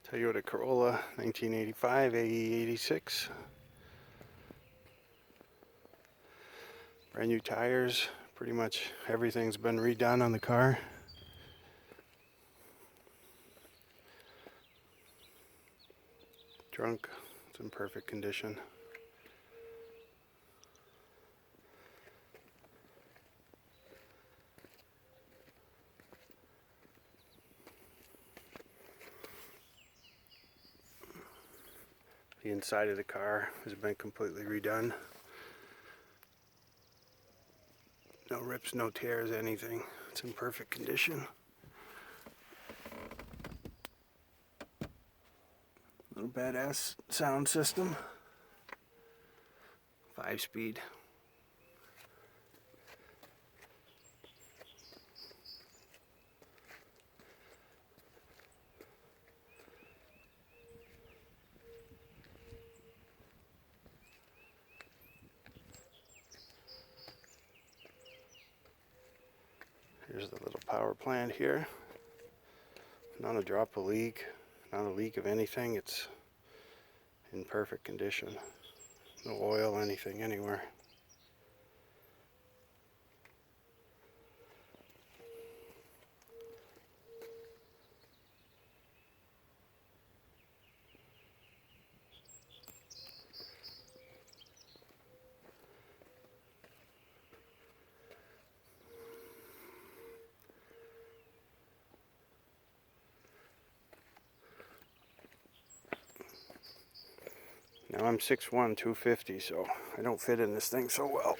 Toyota Corolla 1985 ae86. Brand new tires. Pretty much everything's been redone on the car. Trunk, it's in perfect condition. The inside of the car has been completely redone. No rips, no tears, anything. It's in perfect condition. Little badass sound system. 5-speed. Here's the little power plant here. Not a drop of leak, not a leak of anything. It's in perfect condition. No oil, anything, anywhere. Now I'm 6'1", 250, so I don't fit in this thing so well.